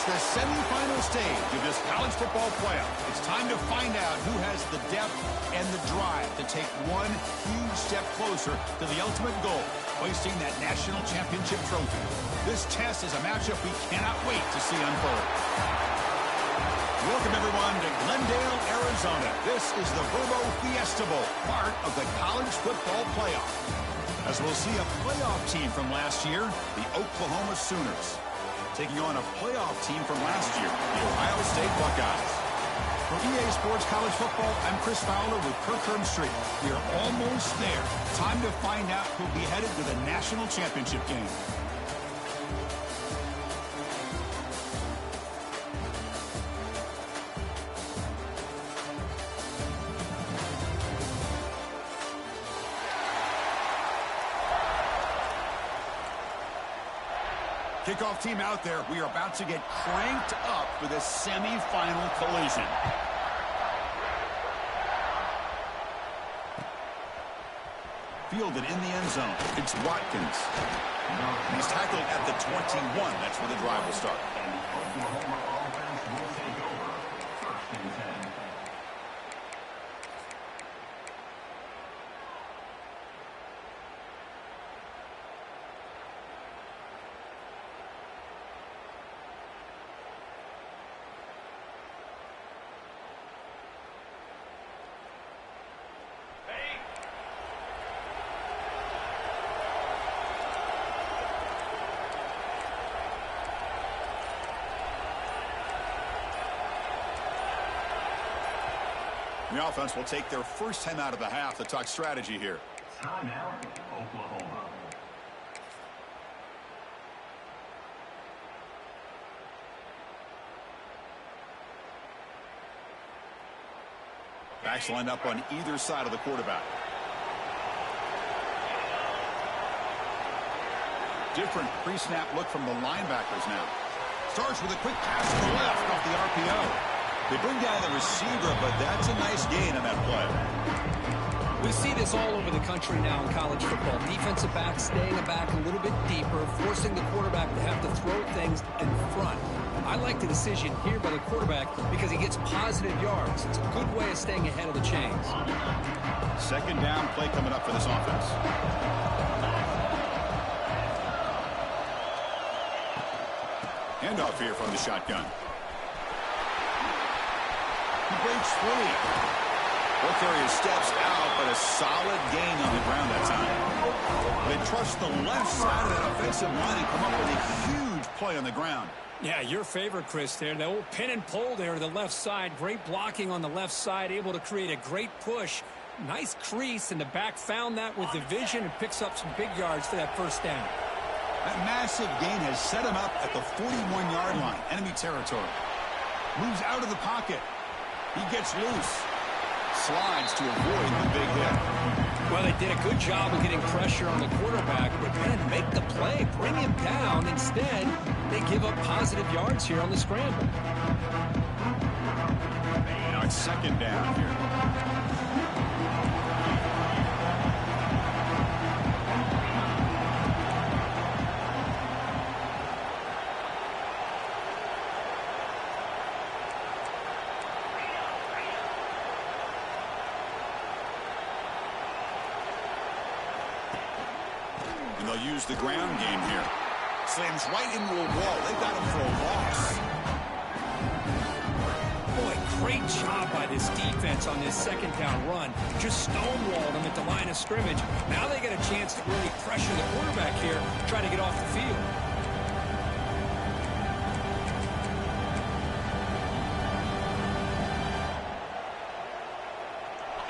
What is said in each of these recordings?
It's the semifinal stage of this college football playoff. It's time to find out who has the depth and the drive to take one huge step closer to the ultimate goal, hoisting that national championship trophy. This test is a matchup we cannot wait to see unfold. Welcome, everyone, to Glendale, Arizona. This is the Verbo Fiesta Bowl, part of the college football playoff. As we'll see a playoff team from last year, the Oklahoma Sooners, taking on a playoff team from last year, the Ohio State Buckeyes. For EA Sports College Football, I'm Chris Fowler with Kirk Street. We are almost there. Time to find out who'll be headed to the national championship game. Kickoff team out there. We are about to get cranked up for this semifinal collision. Fielded in the end zone. It's Watkins. He's tackled at the 21. That's where the drive will start. Oklahoma offense will take over. First and 10. The offense will take their first time out of the half to talk strategy here. Timeout, Oklahoma. Backs lined up on either side of the quarterback. Different pre-snap look from the linebackers now. Starts with a quick pass to the left off the RPO. They bring down the receiver, but that's a nice gain on that play. We see this all over the country now in college football. Defensive backs staying back a little bit deeper, forcing the quarterback to have to throw things in front. I like the decision here by the quarterback because he gets positive yards. It's a good way of staying ahead of the chains. Second down play coming up for this offense. Handoff here from the shotgun. Breaks free. Ball carrier steps out, but a solid gain on the ground that time. They trust the left side of that offensive line and come up with a huge play on the ground. Yeah, your favorite, Chris, there. The old pin and pull there to the left side. Great blocking on the left side, able to create a great push. Nice crease, and the back found that with the vision and picks up some big yards for that first down. That massive gain has set him up at the 41-yard line, enemy territory. Moves out of the pocket. He gets loose. Slides to avoid the big hit. Well, they did a good job of getting pressure on the quarterback, but then make the play, bring him down. Instead, they give up positive yards here on the scramble. Now it's second down here. And they'll use the ground game here. Slams right into a wall. They got him for a loss. Boy, great job by this defense on this second down run. Just stonewalled him at the line of scrimmage. Now they get a chance to really pressure the quarterback here, try to get off the field.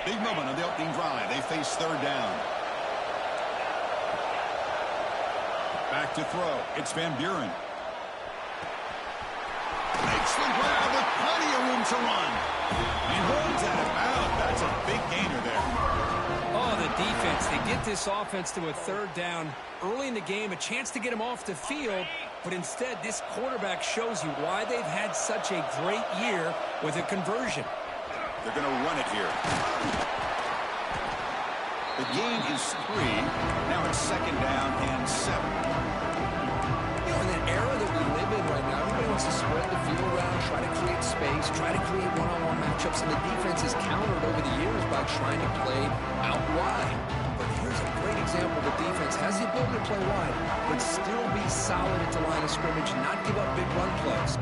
Big moment on the opening drive. They face third down. Back to throw. It's Van Buren. Makes the grab with plenty of room to run. He holds that about. That's a big gainer there. Oh, the defense. They get this offense to a third down early in the game, a chance to get him off the field, but instead this quarterback shows you why they've had such a great year with a conversion. They're going to run it here. The gain is 3. Now it's second down and 7. You know, in an era that we live in right now, everybody happens to spread the field around, try to create space, try to create one-on-one matchups, and the defense has countered over the years by trying to play out wide. But here's a great example. The defense has the ability to play wide, but still be solid at the line of scrimmage and not give up big run plays.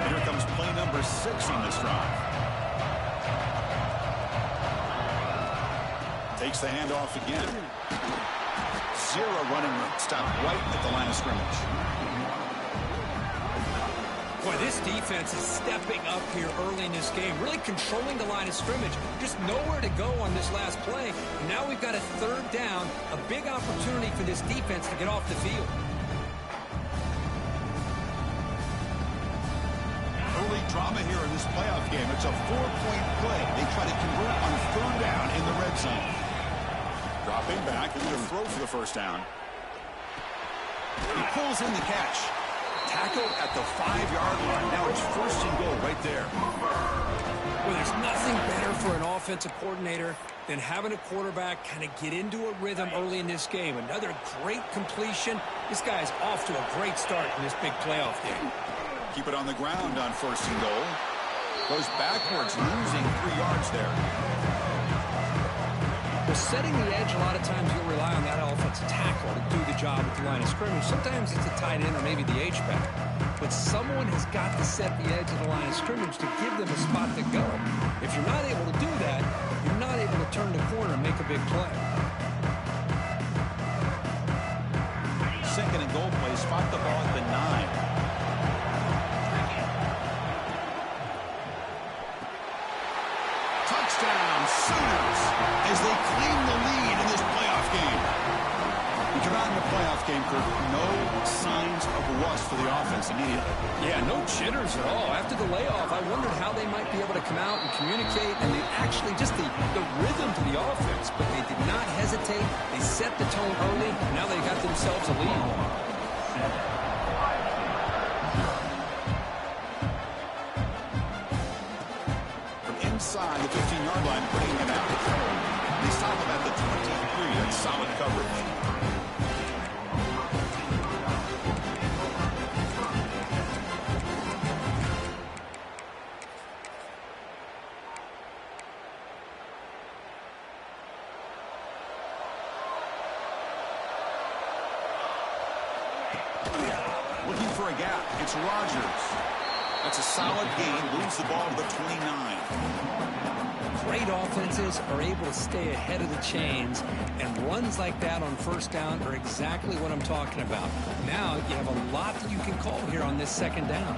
Here comes play number 6 on this drive. Takes the handoff again. 0 running room. Stop right at the line of scrimmage. Boy, this defense is stepping up here early in this game, really controlling the line of scrimmage. Just nowhere to go on this last play. And now we've got a 3rd down, a big opportunity for this defense to get off the field. Early drama here in this playoff game. It's a 4-point play. They try to convert on 3rd down in the red zone. Dropping back, and going to throw for the 1st down. He pulls in the catch. Tackle at the 5-yard line. Now it's 1st and goal right there. Well, there's nothing better for an offensive coordinator than having a quarterback kind of get into a rhythm early in this game. Another great completion. This guy's off to a great start in this big playoff game. Keep it on the ground on 1st and goal. Goes backwards, losing 3 yards there. Well, setting the edge, a lot of times you'll rely on that offensive tackle to do the job at the line of scrimmage. Sometimes it's a tight end or maybe the H-back. But someone has got to set the edge of the line of scrimmage to give them a spot to go. If you're not able to do that, you're not able to turn the corner and make a big play. 2nd and goal play. Spot the ball at the 9. Touchdown, Sooners, as they claim the lead in this playoff game. We come out in the playoff game, Kirk, no signs of rust for the offense immediately. Yeah, no jitters at all. After the layoff, I wondered how they might be able to come out and communicate, and they actually just the rhythm to the offense, but they did not hesitate. They set the tone early, and now they got themselves a lead. Inside the 15-yard line, putting him out. They stop him at the 23. That's solid coverage. Looking for a gap. It's Rodgers. That's a solid gain. Moves the ball to the 29. Great offenses are able to stay ahead of the chains, and runs like that on 1st down are exactly what I'm talking about. Now you have a lot that you can call here on this 2nd down.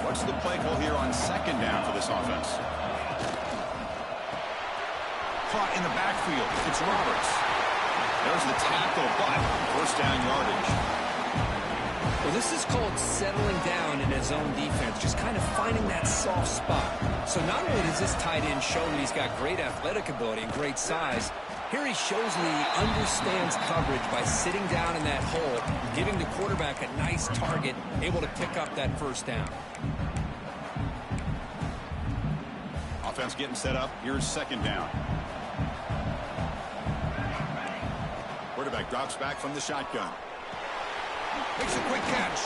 What's the play call here on 2nd down for this offense? Caught in the backfield. It's Roberts. There's the tackle, but 1st down yardage. Well, this is called settling down in his own defense, just kind of finding that soft spot. So not only does this tight end show that he's got great athletic ability and great size, here he shows that he understands coverage by sitting down in that hole, giving the quarterback a nice target, able to pick up that 1st down. Offense getting set up. Here's 2nd down. Quarterback drops back from the shotgun. Makes a quick catch.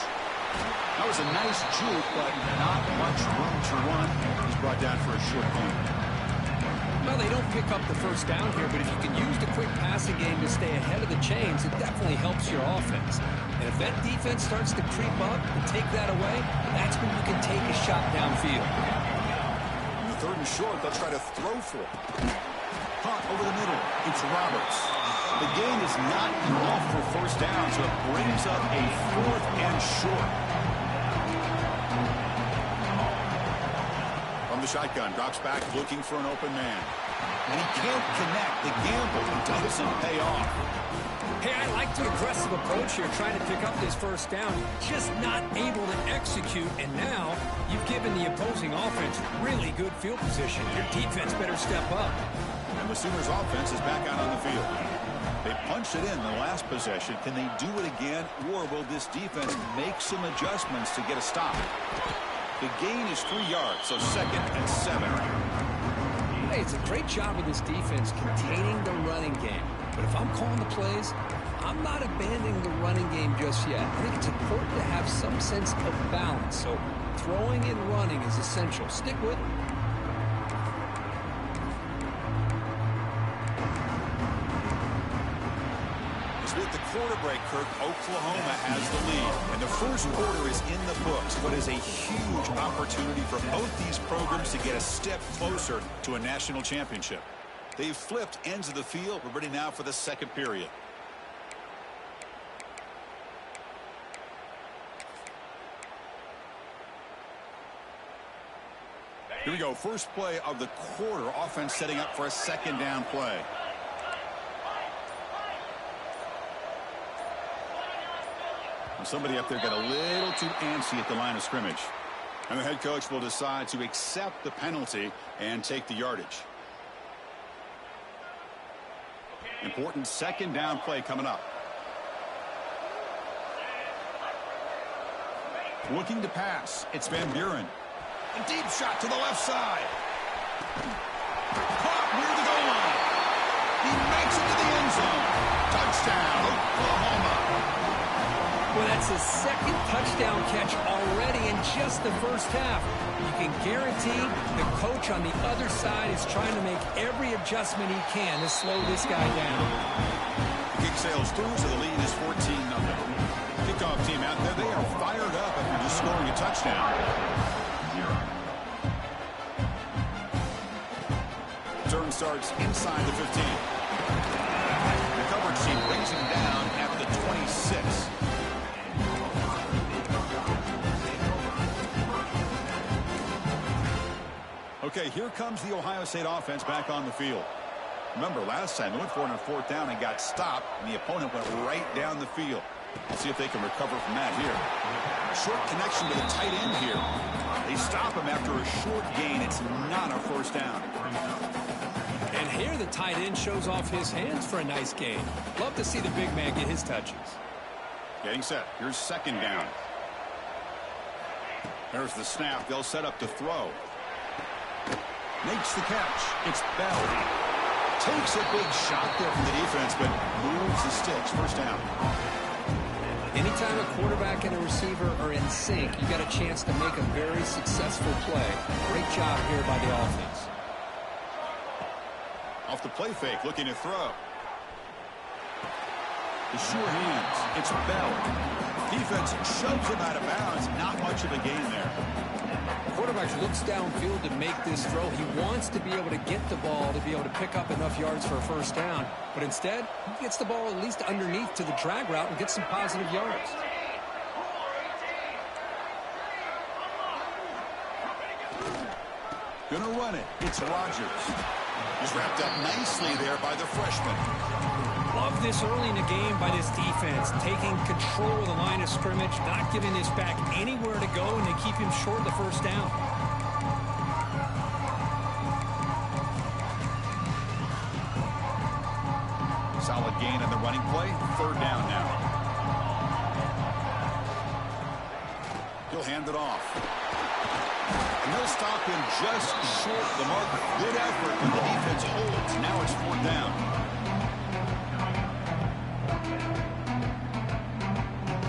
That was a nice juke, but not much room to run. He's brought down for a short gain. Well, they don't pick up the 1st down here, but if you can use the quick passing game to stay ahead of the chains, it definitely helps your offense. And if that defense starts to creep up and take that away, that's when you can take a shot downfield. In the 3rd and short, they'll try to throw for it. Caught over the middle. It's Roberts. The gain is not enough for 1st down, so it brings up a 4th and short. From the shotgun, drops back looking for an open man. And he can't connect. The gamble doesn't pay off. Hey, I like the aggressive approach here, trying to pick up this 1st down. Just not able to execute, and now you've given the opposing offense really good field position. Your defense better step up. And the Sooners offense is back out on the field. They punched it in the last possession. Can they do it again, or will this defense make some adjustments to get a stop? The gain is 3 yards, so 2nd and 7. Hey, it's a great job of this defense containing the running game. But if I'm calling the plays, I'm not abandoning the running game just yet. I think it's important to have some sense of balance. So throwing and running is essential. Stick with it. With the quarter break, Kirk, Oklahoma has the lead. And the first quarter is in the books, but is a huge opportunity for both these programs to get a step closer to a national championship. They've flipped ends of the field. We're ready now for the second period. Here we go. First play of the quarter. Offense setting up for a second down play. Somebody up there got a little too antsy at the line of scrimmage. And the head coach will decide to accept the penalty and take the yardage. Important second down play coming up. Looking to pass. It's Van Buren. A deep shot to the left side. Caught near the goal line. He makes it to the end zone. Touchdown, Oklahoma. Well, that's his second touchdown catch already in just the first half. You can guarantee the coach on the other side is trying to make every adjustment he can to slow this guy down. The kick sails through, so the lead is 14-0. Kickoff team out there, they are fired up after just scoring a touchdown. Turn starts inside the 15. The coverage team brings him down at the 26. Okay, here comes the Ohio State offense back on the field. Remember, last time they went for it on fourth down and got stopped, and the opponent went right down the field. Let's see if they can recover from that here. Short connection to the tight end here. They stop him after a short gain. It's not a first down. And here the tight end shows off his hands for a nice gain. Love to see the big man get his touches. Getting set. Here's second down. There's the snap. They'll set up to throw. Makes the catch. It's Bell. Takes a big shot there from the defense, but moves the sticks. First down. Anytime a quarterback and a receiver are in sync, you got a chance to make a very successful play. Great job here by the offense. Off the play fake, looking to throw. The sure hands. It's Bell. Defense shoves him out of bounds. Not much of a gain there. Quarterback looks downfield to make this throw. He wants to be able to get the ball to be able to pick up enough yards for a first down. But instead, he gets the ball at least underneath to the drag route and gets some positive yards. Gonna run it. It's Rodgers. He's wrapped up nicely there by the freshman. Love this early in the game by this defense, taking control of the line of scrimmage, not giving this back anywhere to go, and they keep him short of the first down. Solid gain on the running play. Third down now. He'll hand it off. And they'll stop him just short of the marker. Good effort when the defense holds. Now it's fourth down.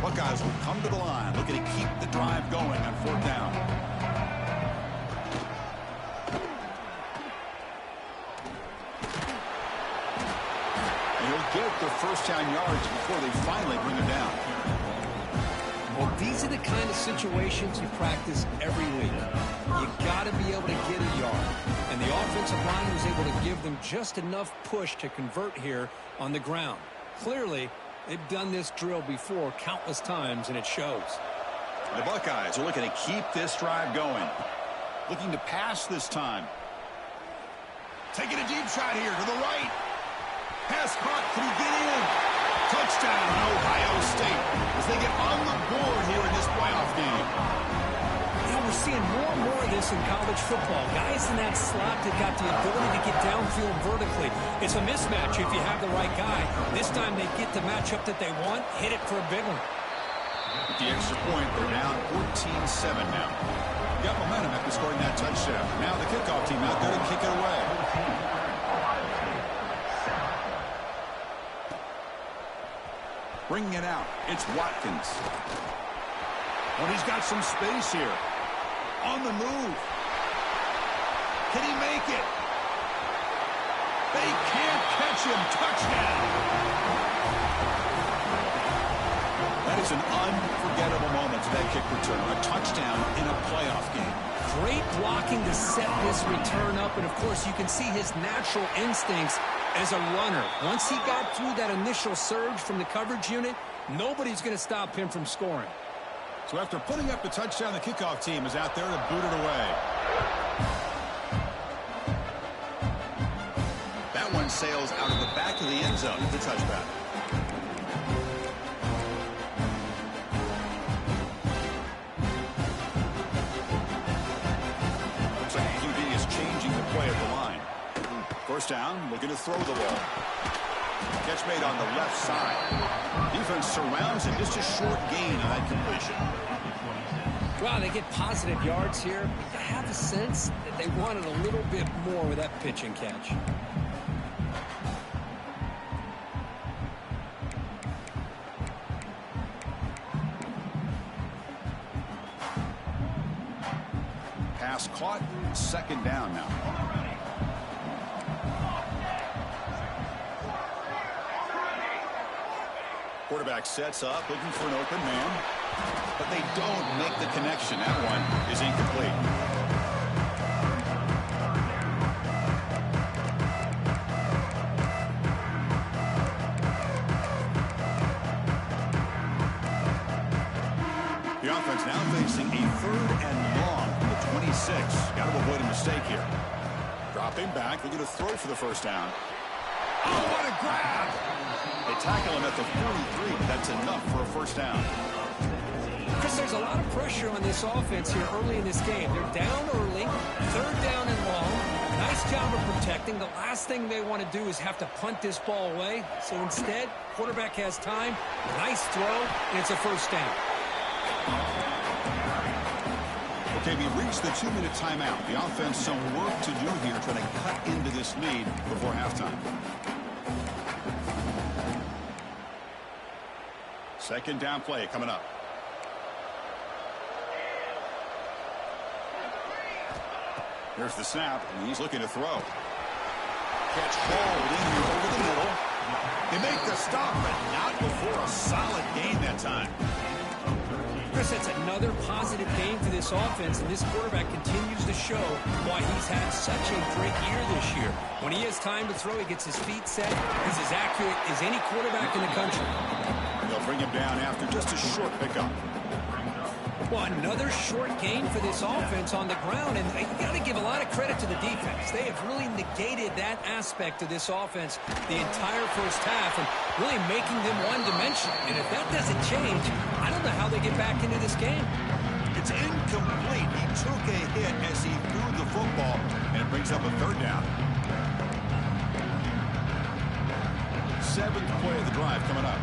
Buckeyes will come to the line, looking to keep the drive going on fourth down. And he'll get the first down yards before they finally bring him down. Well, these are the kind of situations you practice every week. You got to be able to get a yard. And the offensive line was able to give them just enough push to convert here on the ground. Clearly, they've done this drill before countless times, and it shows. The Buckeyes are looking to keep this drive going. Looking to pass this time. Taking a deep shot here to the right. Pass caught. Can he get in? Touchdown, Ohio State, as they get on the board here in this playoff game. Yeah, we're seeing more and more of this in college football. Guys in that slot that got the ability to get downfield vertically. It's a mismatch if you have the right guy. This time they get the matchup that they want, hit it for a big one. With the extra point, they're down 14-7 now. Got momentum after scoring that touchdown. Now the kickoff team out there to kick it away. Bringing it out, it's Watkins. Well, he's got some space here. On the move. Can he make it? They can't catch him. Touchdown. That is an unforgettable moment to that kick return. A touchdown in a playoff game. Great blocking to set this return up, and of course you can see his natural instincts as a runner. Once he got through that initial surge from the coverage unit, nobody's going to stop him from scoring. So after putting up the touchdown, the kickoff team is out there to boot it away. That one sails out of the back of the end zone at the touchback. First down, looking to throw the ball. Catch made on the left side. Defense surrounds him, just a short gain on that completion. Wow, they get positive yards here. I have a sense that they wanted a little bit more with that pitch and catch. Pass caught, second down now. Quarterback sets up, looking for an open man, but they don't make the connection. That one is incomplete. The offense now facing a third and long from the 26. Got to avoid a mistake here. Dropping back, looking to throw for the first down. Oh, what a grab! They tackle him at the 43, but that's enough for a first down. Chris, there's a lot of pressure on this offense here early in this game. They're down early, third down and long. Nice job of protecting. The last thing they want to do is have to punt this ball away. So instead, quarterback has time, nice throw, and it's a first down. Okay, we reached the 2-minute timeout. The offense some work to do here, trying to cut into this lead before halftime. Second down play coming up. Here's the snap, and he's looking to throw. Catch hauled in here over the middle. They make the stop, but not before a solid gain that time. Chris, that's another positive game for this offense, and this quarterback continues to show why he's had such a great year this year. When he has time to throw, he gets his feet set. He's as accurate as any quarterback in the country. They'll bring him down after just a short pickup. Well, another short gain for this offense on the ground, and you got to give a lot of credit to the defense. They have really negated that aspect of this offense the entire first half and really making them one-dimensional. And if that doesn't change, I don't know how they get back into this game. It's incomplete. He took a hit as he threw the football, and it brings up a third down. Seventh play of the drive coming up.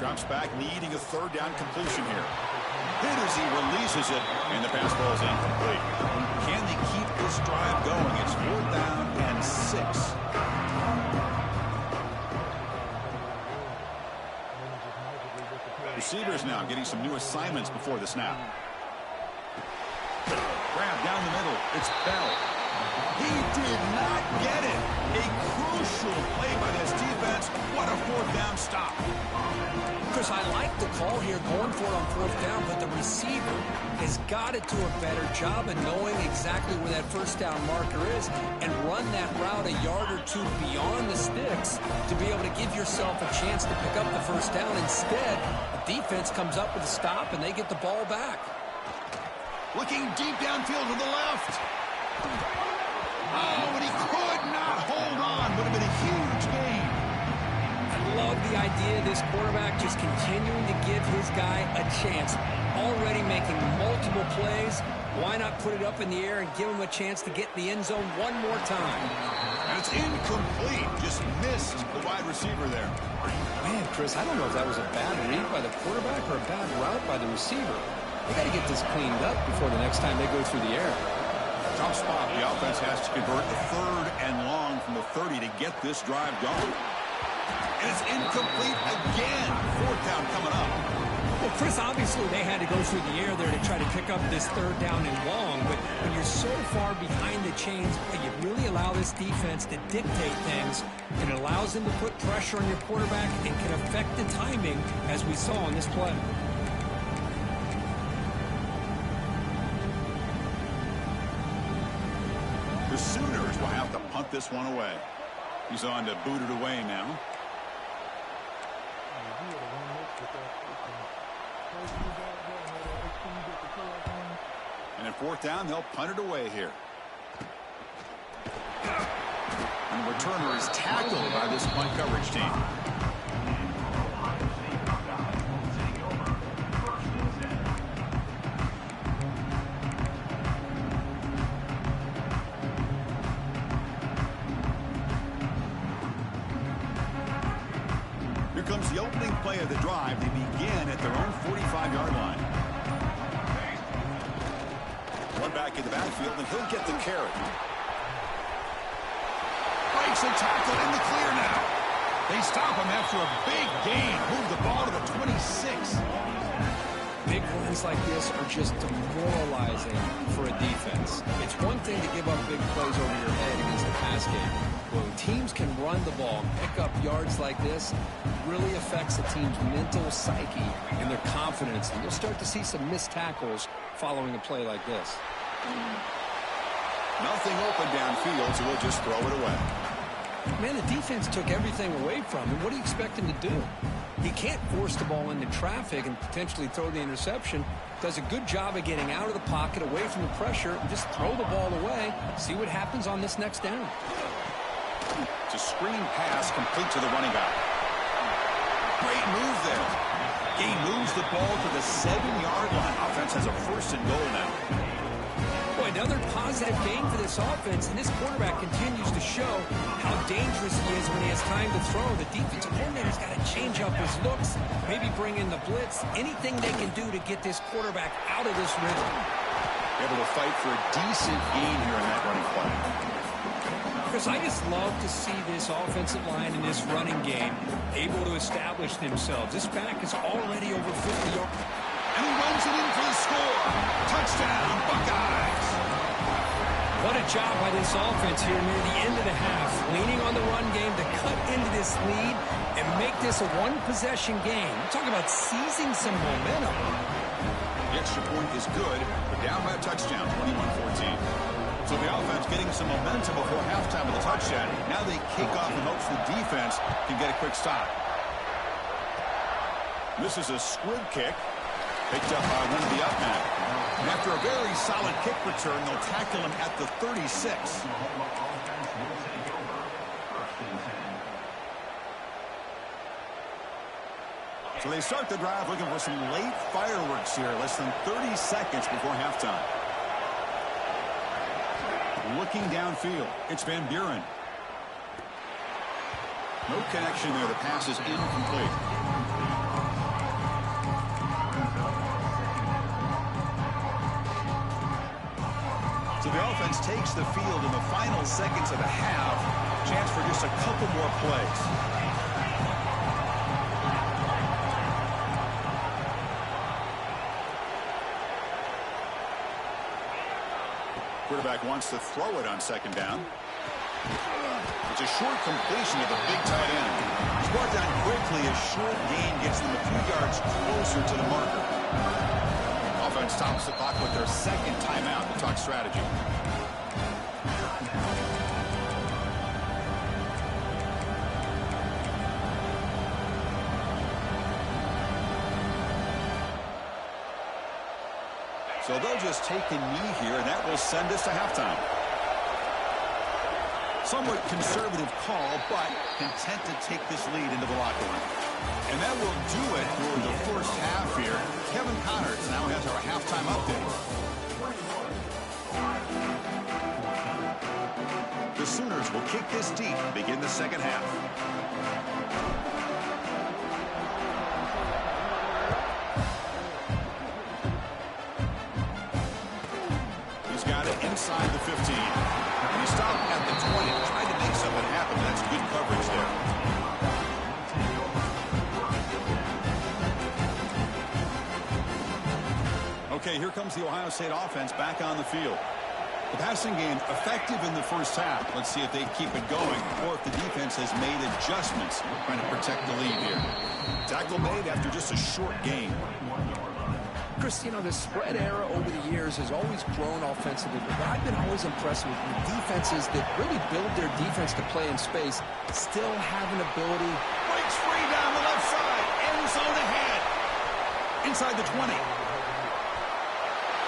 Drops back, needing a third down completion here. Hit as he releases it, and the pass ball is incomplete. Can they keep this drive going? It's 4th down and 6. Receivers now getting some new assignments before the snap. Grab down the middle. It's Bell. He did not get it. A crucial play by this defense. What a 4th down stop. Chris, I like the call here going for it on 4th down, but the receiver has got to do a better job of knowing exactly where that first down marker is and run that route a yard or two beyond the sticks to be able to give yourself a chance to pick up the first down. Instead, the defense comes up with a stop, and they get the ball back. Looking deep downfield to the left. Oh, but he could not hold on. Would have been a huge gain. I love the idea of this quarterback just continuing to give his guy a chance. Already making multiple plays. Why not put it up in the air and give him a chance to get in the end zone one more time? And it's incomplete. Just missed the wide receiver there. Man, Chris, I don't know if that was a bad read by the quarterback or a bad route by the receiver. They got to get this cleaned up before the next time they go through the air. Tough spot. The offense has to convert a 3rd and long from the 30 to get this drive going. And it's incomplete again. Fourth down coming up. Well, Chris, obviously they had to go through the air there to try to pick up this third down and long, but when you're so far behind the chains, you really allow this defense to dictate things, and it allows them to put pressure on your quarterback and can affect the timing, as we saw on this play. The Sooners will have to punt this one away. He's on to boot it away now. And in fourth down, they'll punt it away here. And the returner is tackled by this punt coverage team. Here comes the opening play of the drive. They begin at their own 45-yard line. One back in the backfield, and he'll get the carry. Breaks and tackle in the clear now. They stop him after a big gain. Move the ball to the 26. Big runs like this are just demoralizing for a defense. It's one thing to give up big plays over your head against the pass game. When teams can run the ball, pick up yards like this, it really affects the team's mental psyche and their confidence. And you'll start to see some missed tackles following a play like this. Nothing open downfield, so we'll just throw it away. Man, the defense took everything away from him. What do you expect him to do? He can't force the ball into traffic and potentially throw the interception. Does a good job of getting out of the pocket, away from the pressure, and just throw the ball away. See what happens on this next down. It's a screen pass complete to the running back. Great move there. He moves the ball to the 7-yard line. Offense has a first and goal now. Boy, another positive game for this offense, and this quarterback continues to show how dangerous he is when he has time to throw. The defensive coordinator's got to change up his looks, maybe bring in the blitz, anything they can do to get this quarterback out of this rhythm. Able to fight for a decent gain here in that running play. Chris, I just love to see this offensive line in this running game able to establish themselves. This back is already over 50 yards. And he runs it in for the score. Touchdown, Buckeyes. What a job by this offense here near the end of the half. Leaning on the run game to cut into this lead and make this a one-possession game. We're talking about seizing some momentum. The extra point is good, but down by a touchdown, 21-14. So the offense getting some momentum before halftime with a touchdown. Now they kick off in hopes the defense can get a quick stop. This is a squib kick. Picked up by one of the up men. And after a very solid kick return, they'll tackle him at the 36. So they start the drive looking for some late fireworks here. Less than 30 seconds before halftime. Looking downfield, it's Van Buren. No connection there. The pass is incomplete. So the offense takes the field in the final seconds of the half. Chance for just a couple more plays. Quarterback wants to throw it on second down. It's a short completion of the big tight end. He's brought down quickly. A short gain gets them a few yards closer to the marker. Offense stops the clock with their second timeout to talk strategy. So they'll just take a knee here, and that will send us to halftime. Somewhat conservative call, but content to take this lead into the locker room. And that will do it for the first half here. Kevin Connors now has our halftime update. The Sooners will kick this deep and begin the second half. He's got it inside the 15. And he stopped at the 20. Tried to make something happen. That's good coverage there. Okay, here comes the Ohio State offense back on the field. The passing game effective in the first half. Let's see if they keep it going or if the defense has made adjustments trying to protect the lead here. Tackle made after just a short game. Chris, you know, the spread era over the years has always grown offensively, but what I've been always impressed with defenses that really build their defense to play in space still have an ability. Breaks free down the left side. End zone ahead. Inside the 20.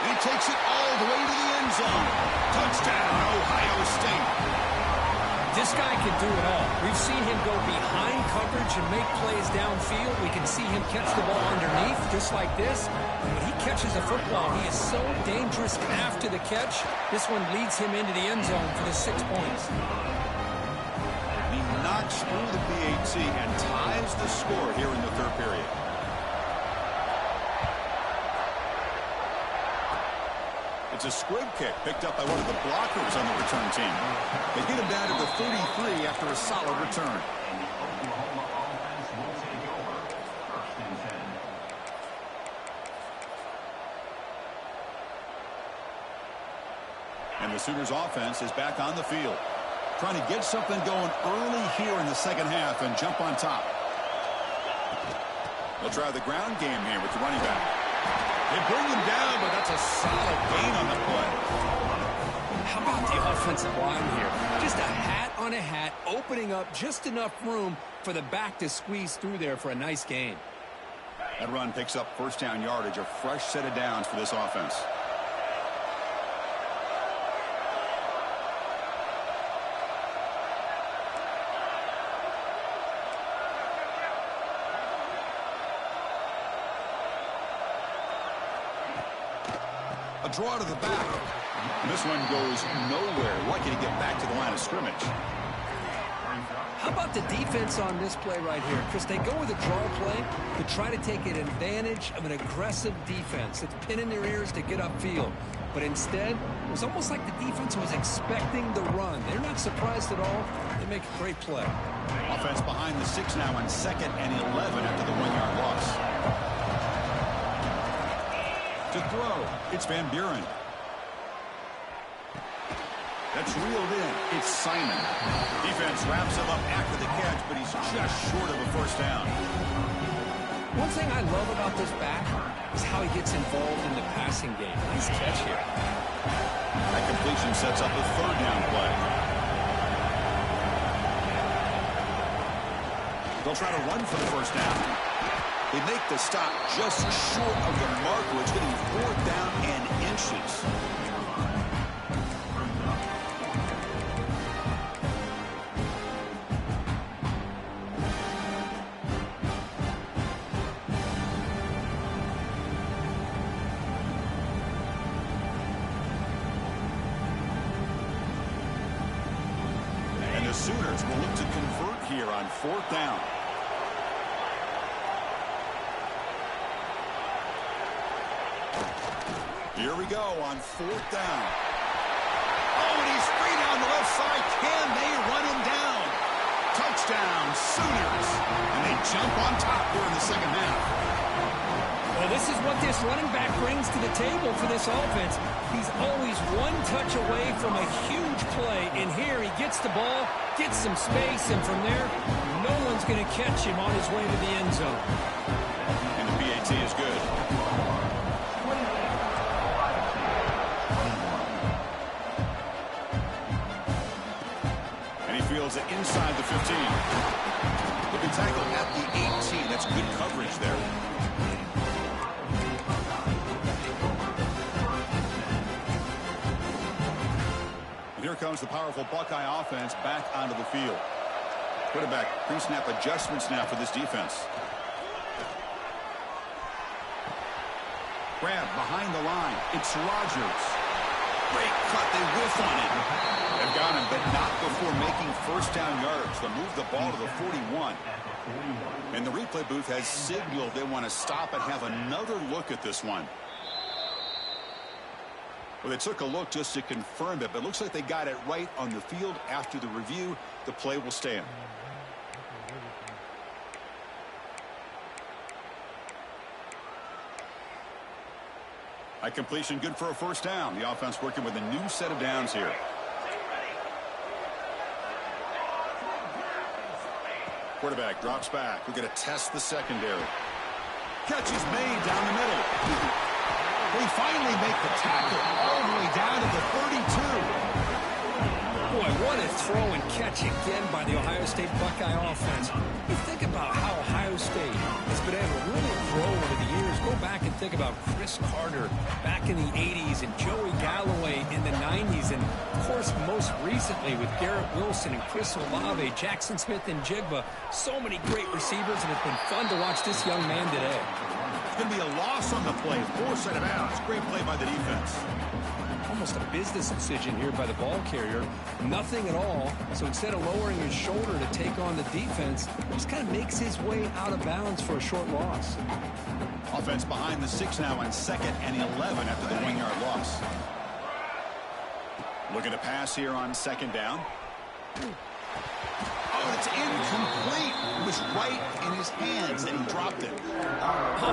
And he takes it all the way to the end zone. Touchdown, Ohio State. This guy can do it all. We've seen him go behind coverage and make plays downfield. We can see him catch the ball underneath, just like this. And when he catches a football, he is so dangerous after the catch. This one leads him into the end zone for the 6 points. He knocks through the PAT and ties the score here in the third period. It's a squib kick picked up by one of the blockers on the return team. They get him down to the 33 after a solid return. And the Oklahoma offense will take over. First and 10. And the Sooners offense is back on the field. Trying to get something going early here in the second half and jump on top. They'll try the ground game here with the running back. They bring him down, but that's a solid gain on the play. How about the offensive line here? Just a hat on a hat, opening up just enough room for the back to squeeze through there for a nice gain. That run picks up first down yardage, a fresh set of downs for this offense. A draw to the back. And this one goes nowhere. Lucky to get back to the line of scrimmage. How about the defense on this play right here? Chris, they go with a draw play to try to take an advantage of an aggressive defense. It's pinning their ears to get upfield. But instead, it was almost like the defense was expecting the run. They're not surprised at all. They make a great play. Offense behind the 6 now on 2nd and 11 after the 1-yard loss. To throw, it's Van Buren. That's reeled in. It's Simon. Defense wraps him up after the catch, but he's just short of a first down. One thing I love about this back is how he gets involved in the passing game. Nice catch here. That completion sets up a third down play. They'll try to run for the first down. They make the stop just short of the marker. It's getting 4th down and inches. And the Sooners will look to convert here on 4th down. Here we go on 4th down. Oh, and he's free down the left side. Can they run him down? Touchdown, Sooners. And they jump on top here in the second half. Well, this is what this running back brings to the table for this offense. He's always one touch away from a huge play. And here he gets the ball, gets some space, and from there, no one's going to catch him on his way to the end zone. And the PAT is good. Fields it inside the 15. Look at tackle at the 18. That's good coverage there. And here comes the powerful Buckeye offense back onto the field. Quarterback pre-snap adjustments now for this defense. Grab behind the line. It's Rodgers. Great cut. They whiff on it. They've got him, but not before making first down yards. They'll move the ball to the 41. And the replay booth has signaled they want to stop and have another look at this one. Well, they took a look just to confirm it, but it looks like they got it right on the field. After the review, the play will stand. A completion good for a first down. The offense working with a new set of downs here. Quarterback drops back. We're going to test the secondary. Catch is made down the middle. They finally make the tackle all the way down to the 32. Boy, what a throw and catch again by the Ohio State Buckeye offense. You think about how Ohio State has been able to really grow over the years. Go back and think about Chris Carter back in the 80s and Joey Galloway in the 90s. And, of course, most recently with Garrett Wilson and Chris Olave, Jackson Smith and Jigba. So many great receivers, and it's been fun to watch this young man today. It's going to be a loss on the play. Foresight of bounds. Great play by the defense. Almost a business decision here by the ball carrier. Nothing at all. So instead of lowering his shoulder to take on the defense, he just kind of makes his way out of bounds for a short loss. Offense behind the 6 now on 2nd and 11 after the 1-yard loss. Looking to pass here on 2nd down. Oh, it's incomplete. It was right in his hands, and he dropped it. Oh,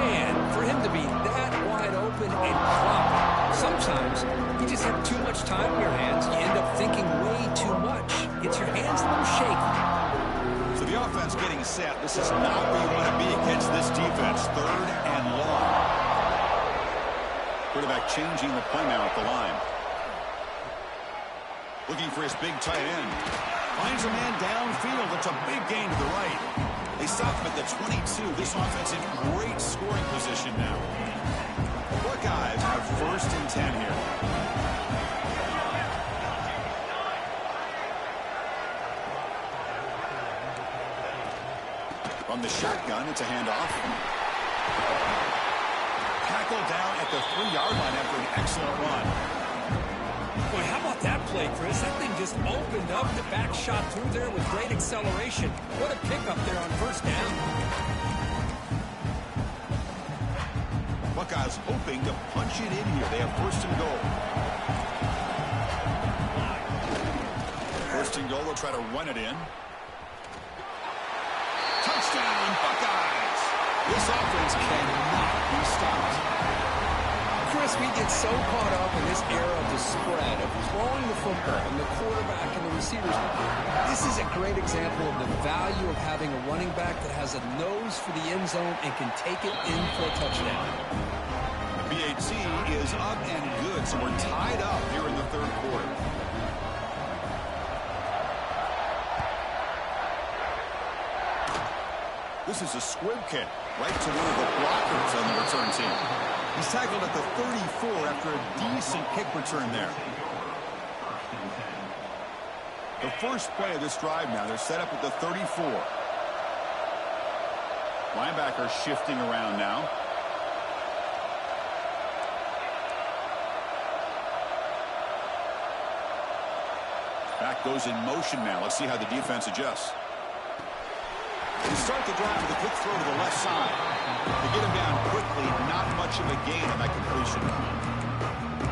man, for him to be that wide open and drop it. Sometimes you just have too much time in your hands. You end up thinking way too much. Gets your hands a little shaky. So the offense getting set. This is not where you want to be against this defense. 3rd and long. Quarterback changing the play now at the line. Looking for his big tight end. Finds a man downfield. That's a big gain to the right. They stop him at the 22. This offense in great scoring position now. Buckeyes have 1st and 10 here. From the shotgun, it's a handoff. Tackled down at the 3-yard line after an excellent run. Boy, how about that play, Chris? That thing just opened up. The back shot through there with great acceleration. What a pickup there on 1st down. Buckeyes hoping to punch it in here. They have 1st and goal. 1st and goal. They'll try to run it in. Touchdown, Buckeyes! This offense cannot be stopped. Chris, we get so caught up in this era of the spread, of throwing the football, and the quarterback and the receivers. This is a great example of the value of having a running back that has a nose for the end zone and can take it in for a touchdown. The BAT is up and good, so we're tied up here in the 3rd quarter. This is a squib kick right to one of the blockers on the return team. He's tackled at the 34 after a decent kick return there. The first play of this drive now, they're set up at the 34. Linebacker shifting around now. Back goes in motion now. Let's see how the defense adjusts. They start the drive with a quick throw to the left side. They get him down quickly. Not much of a gain on that completion.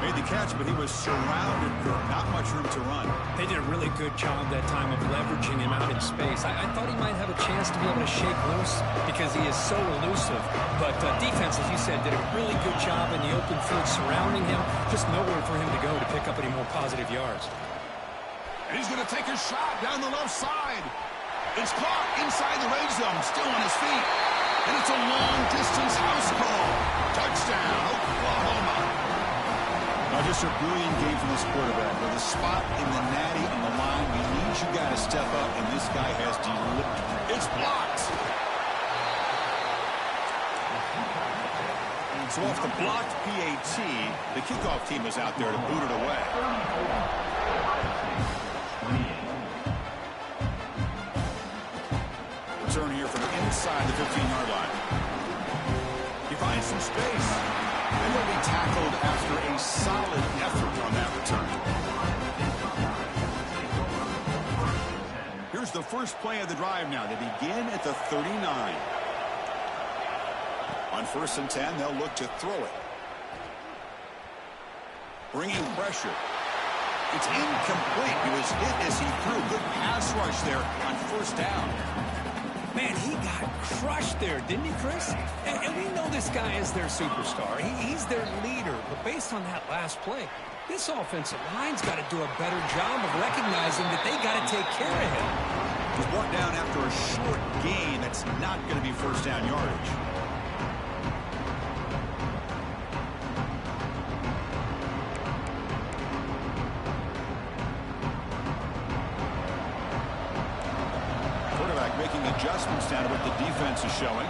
Made the catch, but he was surrounded. Not much room to run. They did a really good job that time of leveraging him out in space. I thought he might have a chance to be able to shake loose because he is so elusive. But defense, as you said, did a really good job in the open field surrounding him. Just nowhere for him to go to pick up any more positive yards. And he's going to take a shot down the left side. It's caught inside the red zone, still on his feet. And it's a long-distance house call. Touchdown, Oklahoma. Now just a brilliant game from this quarterback. With a spot in the natty on the line, we need you guys to step up, and this guy has delivered. It's blocked. So off the blocked PAT, the kickoff team is out there to boot it away. Return here from inside the 15-yard line. He finds some space. And he'll be tackled after a solid effort on that return. Here's the first play of the drive now. They begin at the 39. On 1st and 10, they'll look to throw it. Bringing pressure. It's incomplete. He was hit as he threw. Good pass rush there on 1st down. Man, he got crushed there, didn't he, Chris? And we know this guy is their superstar. He's their leader. But based on that last play, this offensive line's got to do a better job of recognizing that they got to take care of him. He's brought down after a short gain. That's not going to be first down yardage. Quarterback making adjustments down to what the defense is showing.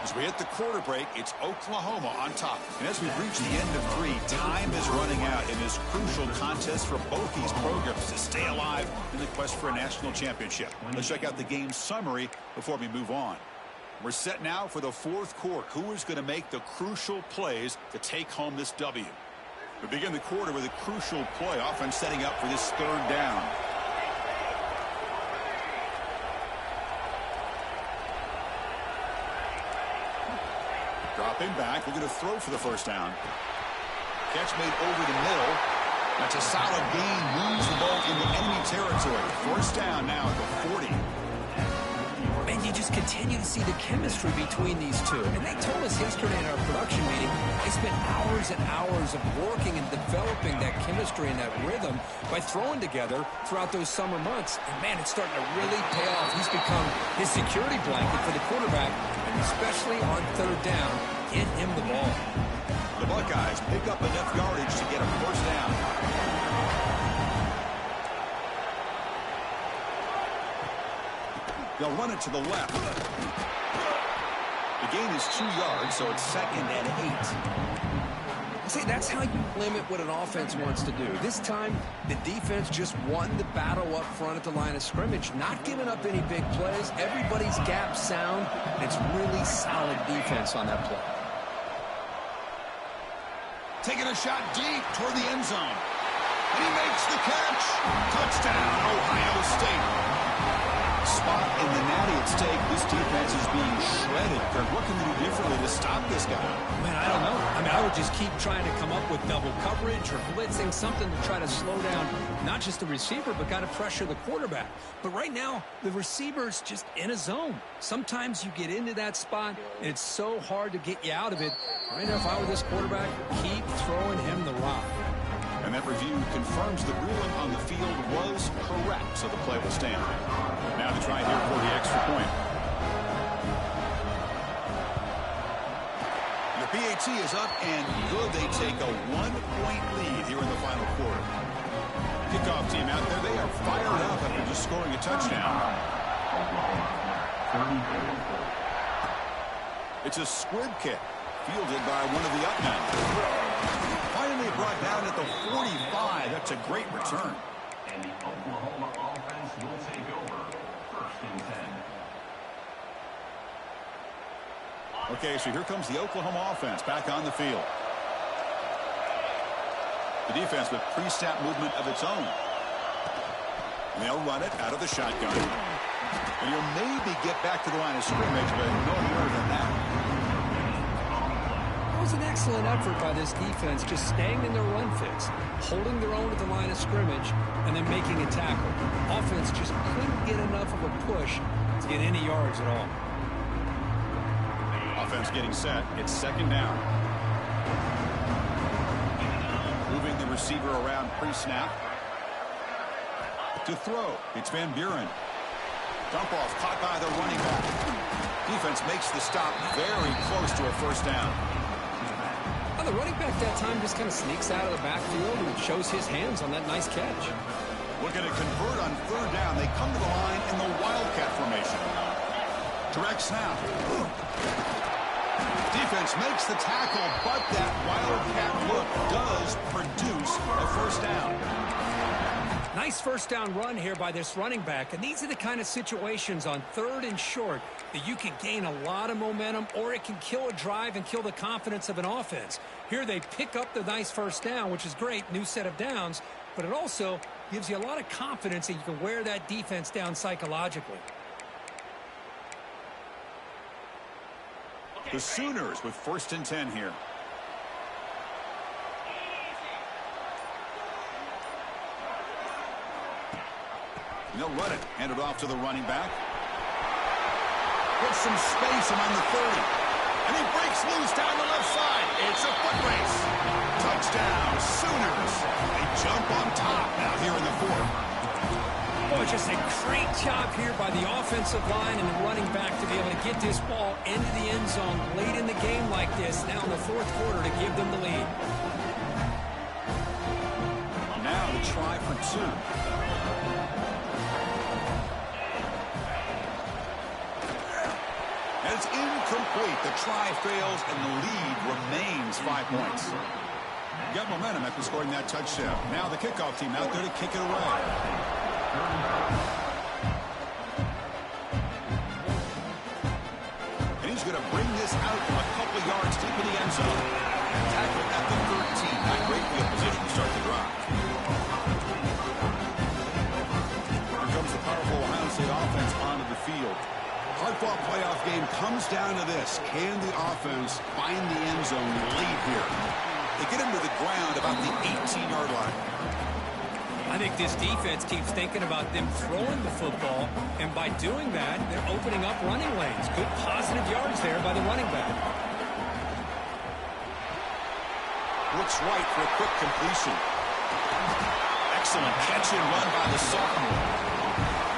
As we hit the quarter break, it's Oklahoma on top. And as we've reached the end of 3, time is running out in this crucial contest for both these programs to stay alive in the quest for a national championship. Let's check out the game summary before we move on. We're set now for the 4th quarter. Who is going to make the crucial plays to take home this W? We begin the quarter with a crucial play. Offense setting up for this 3rd down. Dropping back, looking to throw for the first down. Catch made over the middle. That's a solid gain. Moves the ball into enemy territory. First down now at the 40. Man, you just continue to see the chemistry between these two. And they told us yesterday in our production meeting, they spent hours and hours of working and developing that chemistry and that rhythm by throwing together throughout those summer months. And, man, it's starting to really pay off. He's become his security blanket for the quarterback, and especially on 3rd down, get him the ball. The Buckeyes pick up enough yardage to get a first down. They'll run it to the left. The gain is 2 yards, so it's 2nd and 8. See, that's how you limit what an offense wants to do. This time, the defense just won the battle up front at the line of scrimmage, not giving up any big plays. Everybody's gap sound. It's really solid defense on that play. Taking a shot deep toward the end zone. And he makes the catch. Touchdown, Ohio State. Spot in the natty at stake. This defense is being shredded. Kirk, what can they do differently to stop this guy? Man, I don't know. I mean, I would just keep trying to come up with double coverage or blitzing, something to try to slow down not just the receiver, but got to pressure the quarterback. But right now, the receiver's just in a zone. Sometimes you get into that spot, and it's so hard to get you out of it. Right now, if I were this quarterback, keep throwing him the rock. And that review confirms the ruling on the field was correct, so the play will stand. Now to try here for the extra point. The PAT is up and good. They take a 1-point lead here in the final quarter. Kickoff team out there. They are fired up after just scoring a touchdown. It's a squib kick fielded by one of the up men. Finally brought down at the 45. That's a great return. And the Oklahoma offense will take over. 1st and 10. Okay, so here comes the Oklahoma offense back on the field. The defense with pre-snap movement of its own. And they'll run it out of the shotgun. And you'll maybe get back to the line of scrimmage, but no more than that. It was an excellent effort by this defense, just staying in their run fits, holding their own at the line of scrimmage, and then making a tackle. Offense just couldn't get enough of a push to get any yards at all. Offense getting set. It's 2nd down. Moving the receiver around pre-snap. To throw, it's Van Buren. Dump off caught by the running back. Defense makes the stop very close to a first down. The running back that time just kind of sneaks out of the backfield and shows his hands on that nice catch. Looking to convert on 3rd down. They come to the line in the Wildcat formation. Direct snap. Defense makes the tackle, but that Wildcat look does produce a first down. Nice first down run here by this running back, and these are the kind of situations on 3rd and short that you can gain a lot of momentum, or it can kill a drive and kill the confidence of an offense. Here they pick up the nice first down, which is great, new set of downs, but it also gives you a lot of confidence that you can wear that defense down psychologically. The Sooners with 1st and 10 here. And they'll run it. Hand it off to the running back. Gets some space around the 30. And he breaks loose down the left side. It's a foot race. Touchdown, Sooners. They jump on top now here in the fourth. Oh, just a great job here by the offensive line and the running back to be able to get this ball into the end zone late in the game like this, now in the fourth quarter, to give them the lead. Now the try for two. And it's incomplete. The try fails, and the lead remains 5 points. Got momentum after scoring that touchdown. Now the kickoff team out there to kick it away. And he's going to bring this out a couple yards deep in the end zone. Tackle at the 13. Not great field position to start the drive. Here comes the powerful Ohio State offense onto the field. Hard-fought playoff game comes down to this. Can the offense find the end zone late here? They get him to the ground about the 18-yard line. I think this defense keeps thinking about them throwing the football, and by doing that, they're opening up running lanes. Good positive yards there by the running back. Looks right for a quick completion. Excellent catch and run by the sophomore.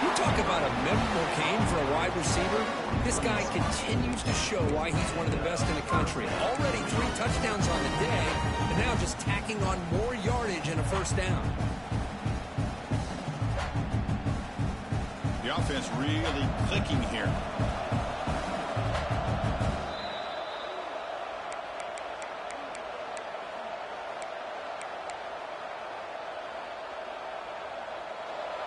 You talk about a memorable game for a wide receiver. This guy continues to show why he's one of the best in the country. Already 3 touchdowns on the day, and now just tacking on more yardage and a first down. The offense really clicking here.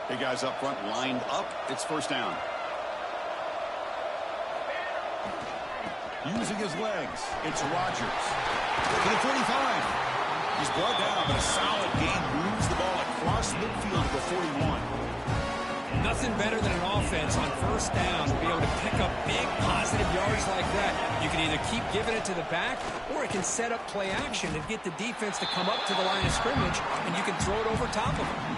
Big guys up front lined up. It's first down. Using his legs. It's Rodgers. To the 45. He's brought down, but a solid gain moves the ball across midfield to the 41. Nothing better than an offense on first down to be able to pick up big positive yards like that. You can either keep giving it to the back, or it can set up play action and get the defense to come up to the line of scrimmage, and you can throw it over top of them.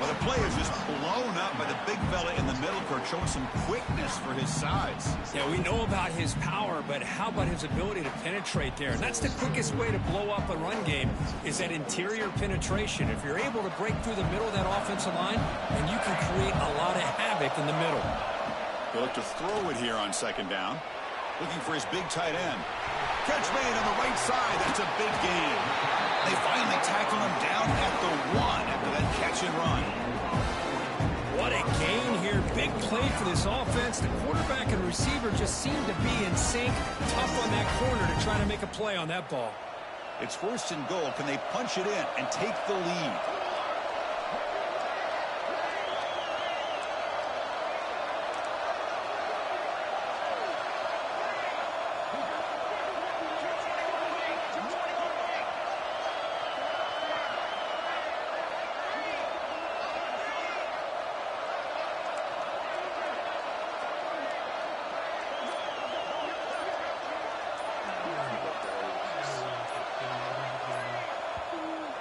Well, the play is just blown up by the big fella in the middle, Kurt, showing some quickness for his size. Yeah, we know about his power, but how about his ability to penetrate there? And that's the quickest way to blow up a run game, is that interior penetration. If you're able to break through the middle of that offensive line, then you can create a lot of havoc in the middle. He'll look to throw it here on second down. Looking for his big tight end. Catch made on the right side. That's a big gain. They finally tackle him down at the 1 after that catch and run. What a gain here. Big play for this offense. The quarterback and receiver just seem to be in sync. Tough on that corner to try to make a play on that ball. It's first and goal. Can they punch it in and take the lead?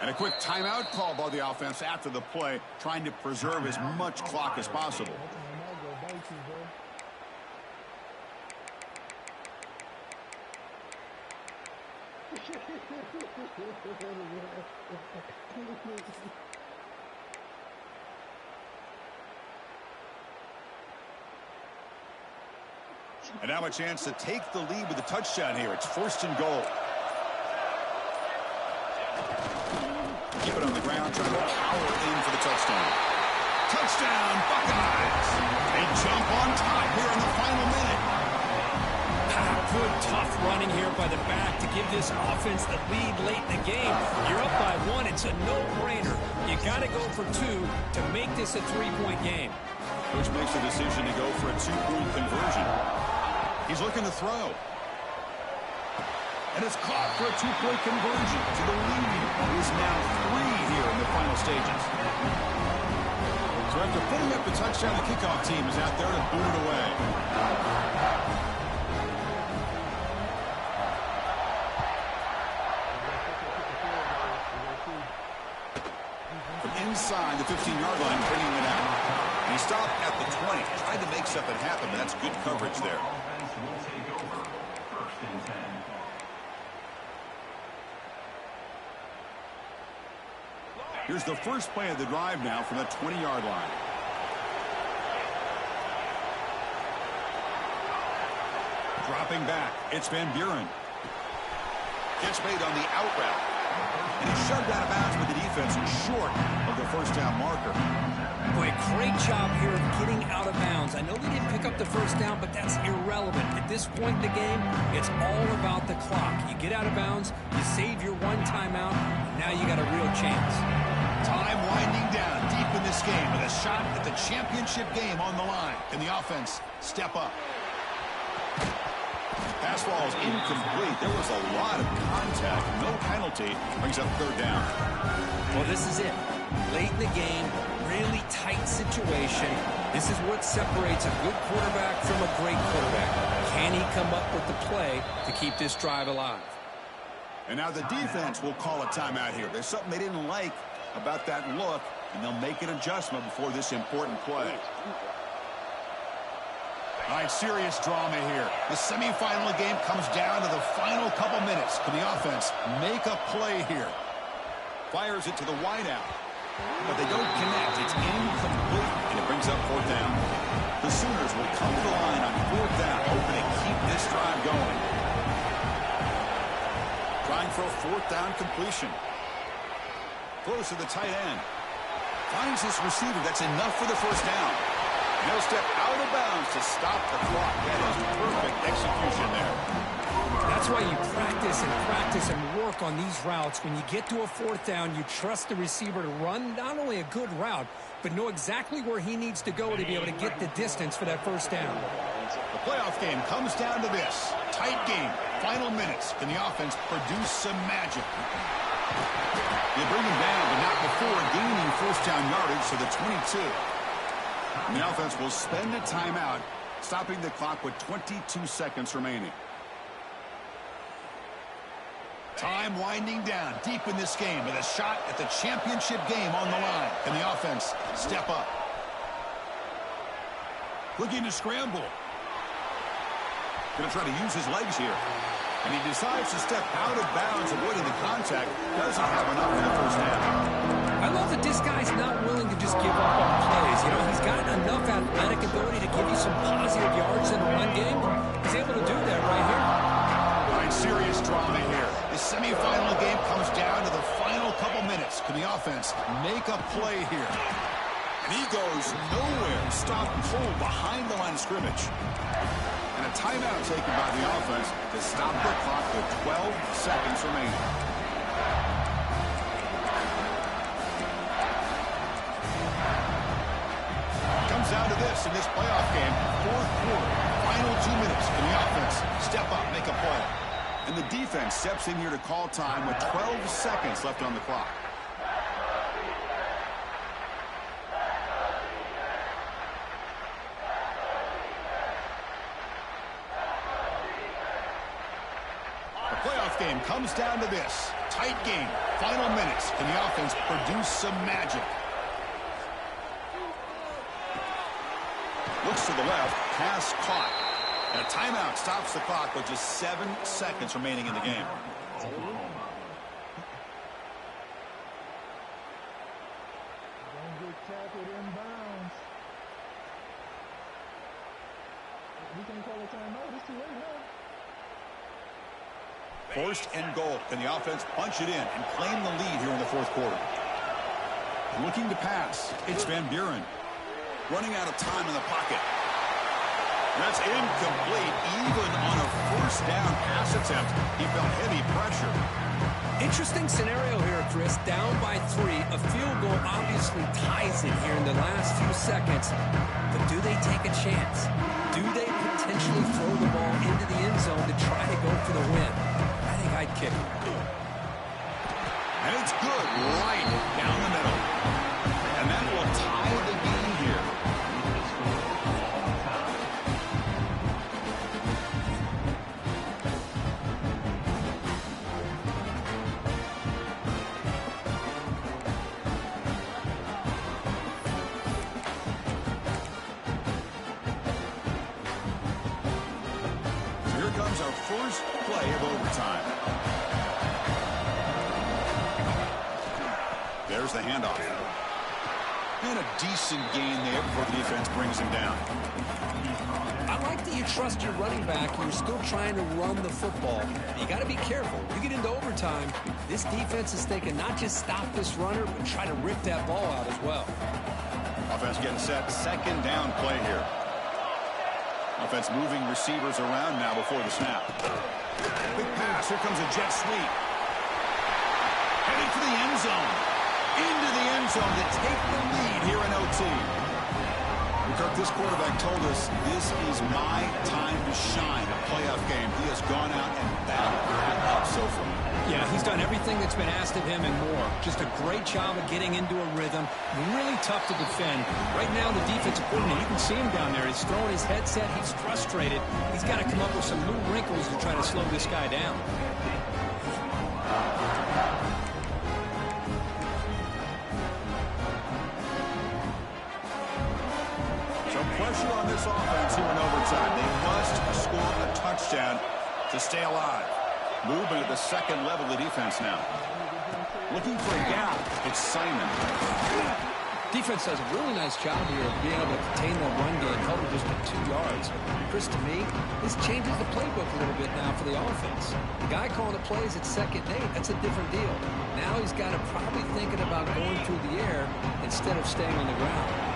And a quick timeout call by the offense after the play, trying to preserve as much clock as possible. And now a chance to take the lead with a touchdown here. It's first and goal. Keep it on the ground, trying to power in for the touchdown. Touchdown, Buckeyes! They jump on top here in the final minute. Good, tough running here by the back to give this offense the lead late in the game. You're up by 1. It's a no-brainer. You got to go for 2 to make this a 3-point game. Coach makes the decision to go for a 2-point conversion. He's looking to throw. And it's caught for a 2-point conversion. To the lead is now 3 here in the final stages. So after putting up the touchdown, the kickoff team is out there to boot it away. From inside the 15-yard line, bringing it out. He stopped at the 20. Tried to make something happen, but that's good coverage there. Offense will take over. First and 10. Here's the first play of the drive now from the 20-yard line. Dropping back, it's Van Buren. Catch made on the out route. And he's shoved out of bounds with the defense short of the first down marker. Boy, great job here of getting out of bounds. I know they didn't pick up the first down, but that's irrelevant. At this point in the game, it's all about the clock. You get out of bounds, you save your one timeout, and now you got a real chance. Time winding down deep in this game with a shot at the championship game on the line. Can the offense step up? Pass ball is incomplete. There was a lot of contact. No penalty. Brings up third down. Well, this is it. Late in the game, really tight situation. This is what separates a good quarterback from a great quarterback. Can he come up with the play to keep this drive alive? And now the defense will call a timeout here. There's something they didn't like about that look, and they'll make an adjustment before this important play. All right, serious drama here. The semifinal game comes down to the final couple minutes. Can the offense make a play here? Fires it to the wideout, but they don't connect. It's incomplete, and it brings up fourth down. The Sooners will come to the line on fourth down, hoping to keep this drive going. Trying for a fourth down completion. Close to the tight end. Finds his receiver. That's enough for the first down. He'll step out of bounds to stop the clock. That is perfect execution there. That's why you practice and work on these routes. When you get to a fourth down, you trust the receiver to run not only a good route, but know exactly where he needs to go to be able to get the distance for that first down. The playoff game comes down to this. Tight game. Final minutes. Can the offense produce some magic? They bring him down, but not before gaining first down yardage to the 22. And the offense will spend a timeout, stopping the clock with 22 seconds remaining. Time winding down deep in this game with a shot at the championship game on the line. Can the offense step up? Looking to scramble. Going to try to use his legs here. And he decides to step out of bounds, avoiding the contact. Doesn't have enough for the first down. I love that this guy's not willing to just give up on plays. You know, he's got enough athletic ability to give you some positive yards in the run game. He's able to do that right here. All right, serious drama here. The semifinal game comes down to the final couple minutes. Can the offense make a play here? And he goes nowhere. Stopped cold behind the line of scrimmage. And a timeout taken by the offense to stop the clock with 12 seconds remaining. Comes down to this in this playoff game. Fourth quarter, final 2 minutes. Can the offense step up, make a play? And the defense steps in here to call time with 12 seconds left on the clock. Game comes down to this. Tight game. Final minutes. Can the offense produce some magic? Looks to the left. Pass caught. And a timeout stops the clock with just 7 seconds remaining in the game. First and goal. Can the offense punch it in and claim the lead here in the fourth quarter? Looking to pass. It's Van Buren. Running out of time in the pocket. That's incomplete. Even on a first down pass attempt, he felt heavy pressure. Interesting scenario here, Chris. Down by 3. A field goal obviously ties it here in the last few seconds. But do they take a chance? Do they potentially throw the ball into the end zone to try to go for the win? I think I'd kick it. And it's good right down the middle. And that will tie the game here. here's our first play of overtime. There's the handoff. And a decent gain there before the defense brings him down. I like that you trust your running back. You're still trying to run the football. You got to be careful. You get into overtime, this defense is thinking not just stop this runner, but try to rip that ball out as well. Offense getting set. Second down play here. Offense moving receivers around now before the snap. Big pass. Here comes a jet sweep. Heading for the end zone. Into the end zone to take the lead here in OT. Kirk, this quarterback told us this is my time to shine. A playoff game. He has gone out and battled that up so far. Yeah, he's done everything that's been asked of him and more. Just a great job of getting into a rhythm. Really tough to defend. Right now, the defensive coordinator, you can see him down there. He's throwing his headset. He's frustrated. He's got to come up with some new wrinkles to try to slow this guy down. Pressure on this offense here in overtime. They must score a touchdown to stay alive. Movement at the second level of the defense now. Looking for a gap. It's Simon. Defense does a really nice job here of being able to contain that run game, held it just at 2 yards. Chris, to me, this changes the playbook a little bit now for the offense. The guy calling the plays at 2nd and 8, that's a different deal. Now he's got to probably thinking about going through the air instead of staying on the ground.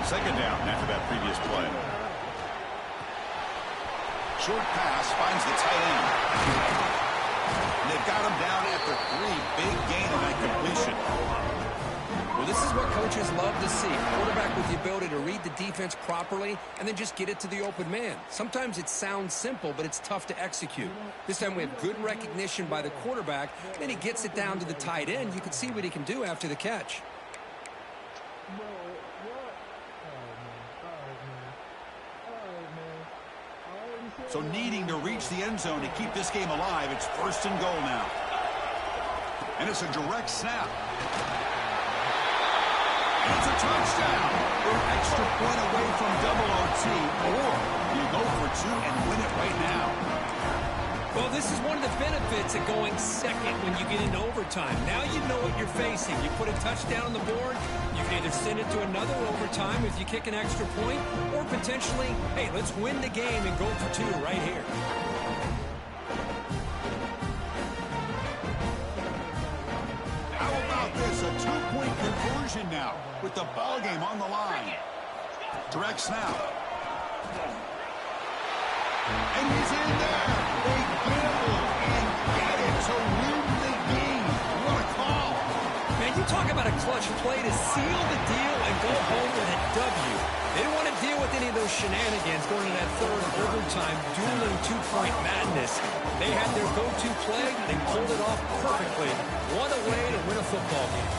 Second down after that previous play. Short pass finds the tight end. And they've got him down after 3. Big gain on that completion. Well, this is what coaches love to see. Quarterback with the ability to read the defense properly and then just get it to the open man. Sometimes it sounds simple, but it's tough to execute. This time we have good recognition by the quarterback. Then he gets it down to the tight end. You can see what he can do after the catch. So needing to reach the end zone to keep this game alive, it's 1st and goal now. And it's a direct snap. And it's a touchdown. We're an extra point away from double OT, or you go for 2 and win it right now. Well, this is one of the benefits of going second when you get into overtime. Now you know what you're facing. You put a touchdown on the board, you can either send it to another overtime if you kick an extra point, or potentially, hey, let's win the game and go for 2 right here. How about this? A 2-point conversion now with the ball game on the line. Direct snap. And he's in there. They gamble and get it to win the game. What a call. Man, you talk about a clutch play to seal the deal and go home with a W. They didn't want to deal with any of those shenanigans going into that 3rd overtime, dueling 2-point madness. They had their go-to play. They pulled it off perfectly. What a way to win a football game.